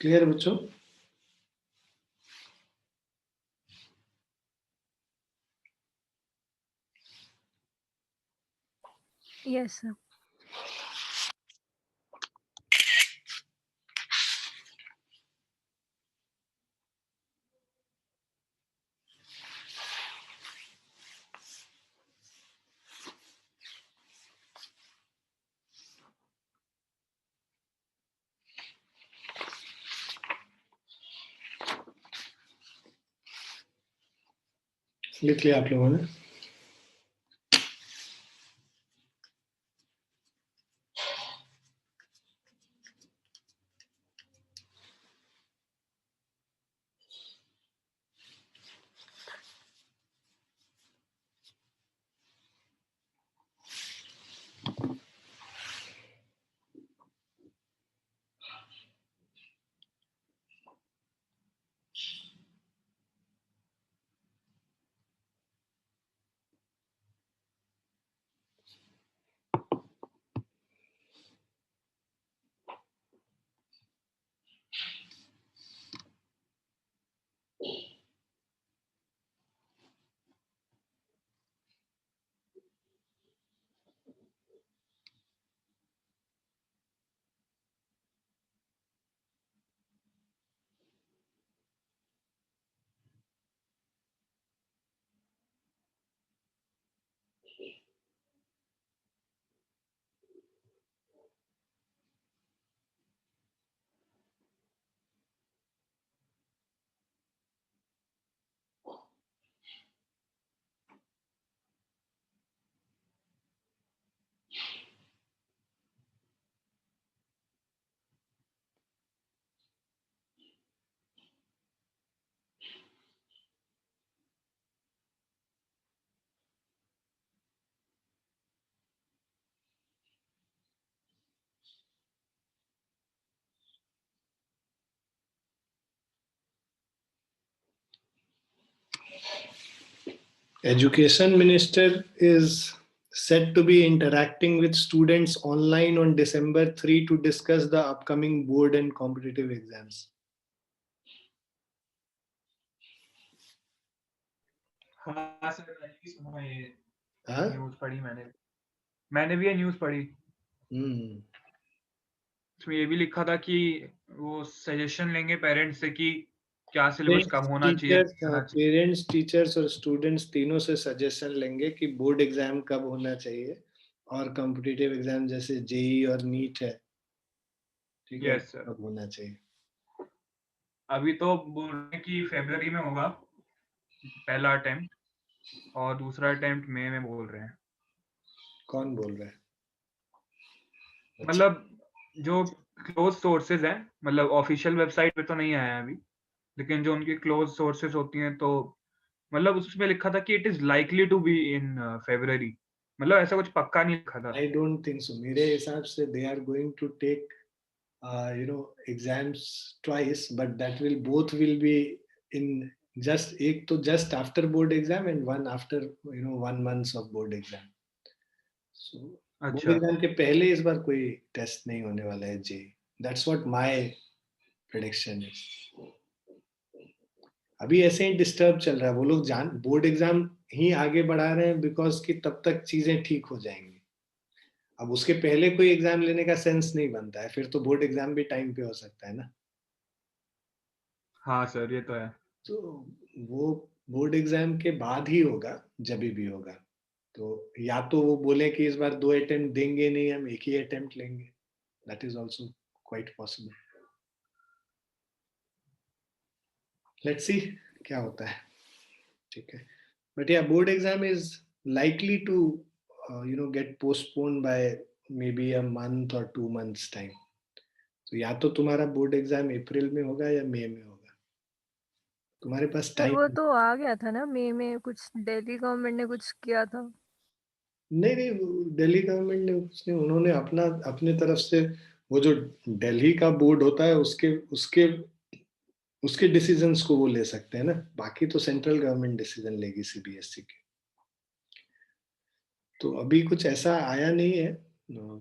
क्लियर बच्चों? Yes, sir. लिख लिया आप लोगों ने? Education Minister is said to be interacting with students online on December 3 to discuss the upcoming board and competitive exams. हाँ सर, मैंने भी सुना ये हाँ? न्यूज़ पढ़ी मैंने भी ये न्यूज़ पढ़ी. उसमें ये भी लिखा था कि वो सजेशन लेंगे पेरेंट्स से कि क्या सिलेबस कब होना चाहिए. पेरेंट्स, टीचर्स और स्टूडेंट्स तीनों से सजेशन लेंगे कि बोर्ड एग्जाम कब होना चाहिए और कॉम्पिटिटिव एग्जाम जैसे जेई और नीट है, ठीक है, Yes, sir. कब होना चाहिए. अभी तो बोल रहे हैं कि फरवरी में होगा पहला अटेम्प्ट और दूसरा अटेम्प्ट मई में बोल रहे हैं. कौन बोल रहा है? मतलब जो क्लोज सोर्सेज हैं, मतलब ऑफिशियल वेबसाइट पे तो नहीं आया है अभी, लेकिन जो उनकी क्लोज सोर्सेज होती हैं तो मतलब उसमें लिखा था कि it is likely to be in February. मतलब ऐसा कुछ पक्का नहीं लिखा था. I don't think so. मेरे हिसाब से they are going to take exams twice, but that will both will be in just एक तो just after board exam and one after 1 month of board exam. So board अच्छा exam के पहले इस बार कोई टेस्ट नहीं होने वाला है जे. That's what my prediction is. अभी ऐसे ही डिस्टर्ब चल रहा है. वो लोग जान बोर्ड एग्जाम ही आगे बढ़ा रहे हैं बिकॉज कि तब तक चीजें ठीक हो जाएंगी. अब उसके पहले कोई एग्जाम लेने का सेंस नहीं बनता है. फिर तो बोर्ड एग्जाम भी टाइम पे हो सकता है ना. हाँ सर ये तो है. तो वो बोर्ड एग्जाम के बाद ही होगा जब भी होगा. तो या तो वो बोले कि इस बार 2 अटेम्प्ट देंगे नहीं, हम एक ही अटेम्प्ट लेंगे. That is also quite possible. Let's see क्या होता है. ठीक है. बट या board exam is likely to get postpone by maybe a month और 2 months टाइम. तो या तो तुम्हारा बोर्ड एग्जाम अप्रैल में होगा या मई में होगा. तुम्हारे पास सर वो टाइम. तो आ गया था ना मई में, कुछ दिल्ली गवर्नमेंट ने कुछ किया था. नहीं नहीं, दिल्ली गवर्नमेंट ने कुछ नहीं. उन्होंने अपना अपने तरफ से वो जो दिल्ली का बोर्ड होता है उसके उसके उसके डिसीजंस को वो ले सकते हैं ना. बाकी तो सेंट्रल गवर्नमेंट डिसीजन लेगी सीबीएसई के. तो अभी कुछ ऐसा आया नहीं है.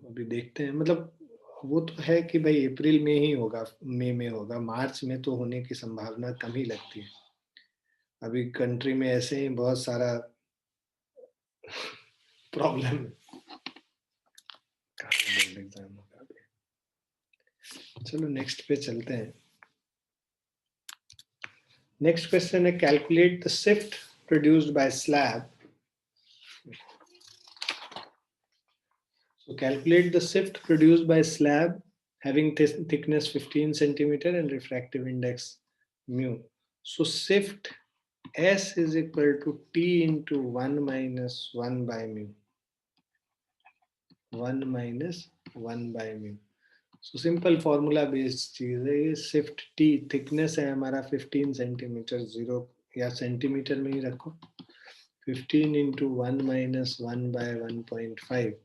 अभी देखते हैं. मतलब वो तो है कि भाई अप्रैल में ही होगा, मई में होगा. मार्च में तो होने की संभावना कम ही लगती है. अभी कंट्री में ऐसे ही बहुत सारा प्रॉब्लम है. बोर्ड एग्जाम होगा अभी. चलो नेक्स्ट पे चलते हैं. नेक्स्ट क्वेश्चन है calculate the shift produced by slab. So calculate the shift produced by slab having thickness 15 centimeter and refractive index mu. So shift S is equal to T into 1 minus 1 by mu. 1 minus 1 by mu. So simple formula based चीज है ये. shift T thickness है हमारा 15 centimeter, 0 या centimetre में ही रखो. 15 into 1 minus 1 by 1.5.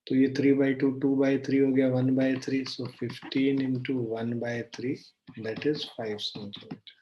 तो ये 3/2 2/3 हो गया 1/3. सो 15 into 1/3 that is 5 centimetre.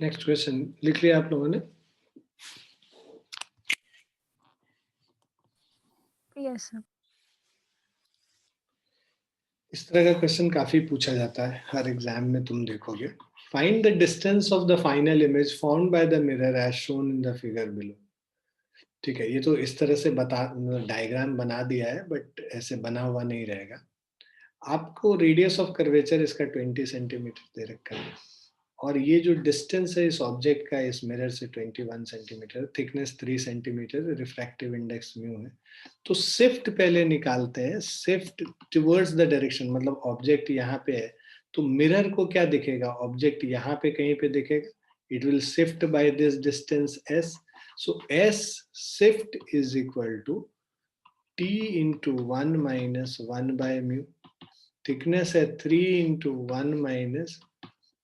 Next question लिख लिया आप लोगों ने. Yes sir. इस तरह का क्वेश्चन काफी पूछा जाता है हर एग्जाम में. तुम देखोगे find the distance of the final image found by the mirror as shown in the figure below. ठीक है. ये तो इस तरह से बता डायग्राम बना दिया है बट ऐसे बना हुआ नहीं रहेगा. आपको रेडियस ऑफ कर्वेचर इसका 20 सेंटीमीटर दे रखा है. और ये जो डिस्टेंस है इस ऑब्जेक्ट का इस मिरर से 21 centimetre, thickness 3 centimetre, refractive index mu है. तो शिफ्ट पहले निकालते हैं. शिफ्ट टुवर्ड्स द डायरेक्शन मतलब ऑब्जेक्ट यहाँ पे है तो मिरर को क्या दिखेगा. ऑब्जेक्ट यहाँ पे कहीं पे दिखेगा. It will shift by this distance s. So s shift is equal to t into 1 minus 1 by mu. Thickness है 3 into 1 minus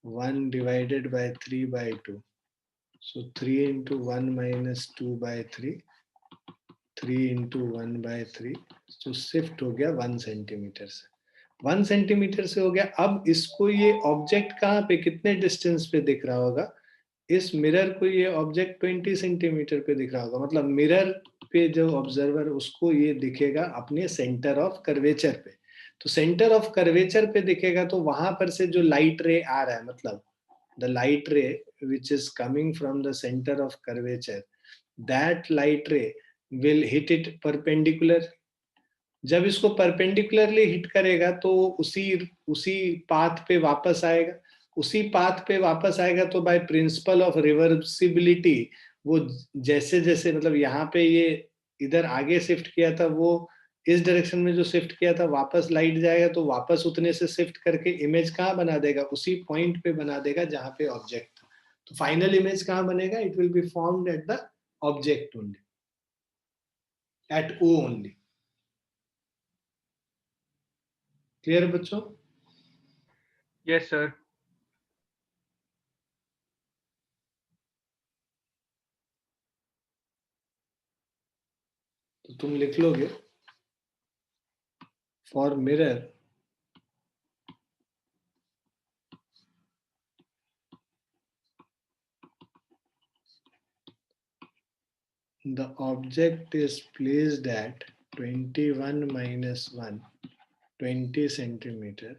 1 divided by 3/2. So 3 into 1 minus 2/3. 3 into 1/3. So shift हो गया 1 सेंटीमीटर से. 1 centimetre से हो गया। अब इसको ये ऑब्जेक्ट कहाँ पे कितने डिस्टेंस पे दिख रहा होगा? इस मिरर को ये ऑब्जेक्ट 20 सेंटीमीटर पे दिख रहा होगा, मतलब मिरर पे जो ऑब्जर्वर उसको ये दिखेगा अपने सेंटर ऑफ कर्वेचर पे। तो सेंटर ऑफ कर्वेचर पे दिखेगा तो वहां पर से जो लाइट रे आ रहा है, मतलब द लाइट रे which is coming from the centre of curvature, that light रे विल हिट इट परपेंडिकुलर। जब इसको परपेंडिकुलरली हिट करेगा तो उसी पाथ पे वापस आएगा। उसी पाथ पे वापस आएगा तो बाय प्रिंसिपल ऑफ रिवर्सिबिलिटी वो जैसे जैसे, मतलब यहाँ पे ये इधर आगे शिफ्ट किया था, वो इस डायरेक्शन में जो शिफ्ट किया था वापस लाइट जाएगा, तो वापस उतने से शिफ्ट करके इमेज कहाँ बना देगा? उसी पॉइंट पे बना देगा जहाँ पे ऑब्जेक्ट था। तो फाइनल इमेज कहाँ बनेगा? It will be formed at the object only, at O only. Clear बच्चों? Yes, sir. तो तुम लिख लोगे for mirror the object is placed at 21 minus 1, 20 centimeter,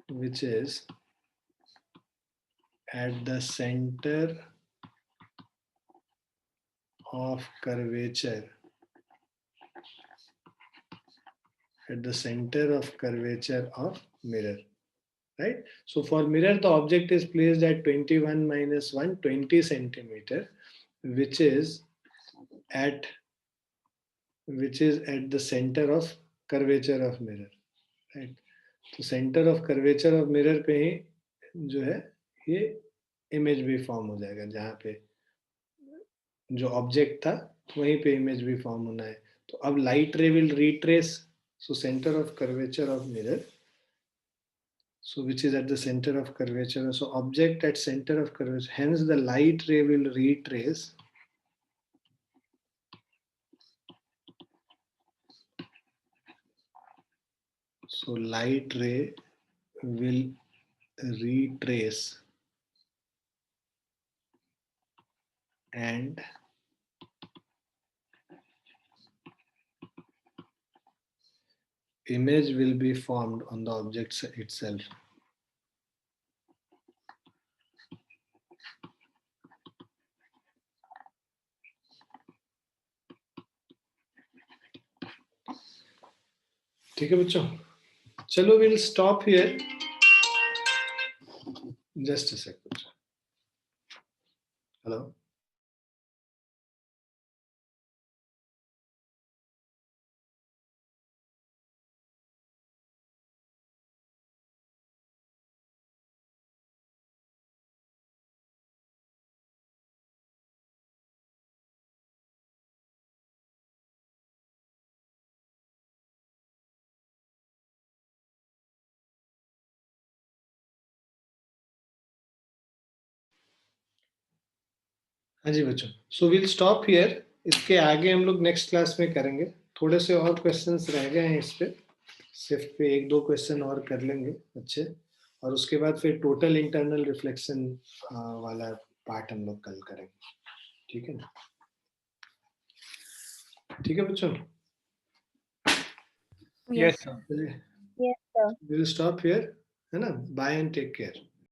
which is at the center of curvature, at the center of curvature of mirror, right? So for mirror, the object is placed at 21 minus 1, 20 centimeter, which is at the center of curvature of mirror, right? तो centre of curvature of mirror पे ही जो है ये image भी form हो जाएगा, जहाँ पे जो ऑब्जेक्ट था वहीं पे इमेज भी फॉर्म होना है। तो अब लाइट रे will retrace, so centre of curvature of mirror, so which is at the center of curvature, so object at center of curvature, hence the light ray will retrace so light ray will retrace and image will be formed on the object itself. ठीक है बच्चों, चलो we'll stop here. Just a second. Hello. हाँ जी बच्चों, so will stop here. इसके आगे हम लोग नेक्स्ट क्लास में करेंगे। थोड़े से और क्वेश्चंस रह गए हैं इस पे, सिर्फ पे 1-2 क्वेश्चन और कर लेंगे अच्छे, और उसके बाद फिर टोटल इंटरनल रिफ्लेक्शन वाला पार्ट हम लोग कल करेंगे। ठीक है ना? ठीक है बच्चों, Yes, sir. Yes, sir. Will stop here, है ना? Bye and take care.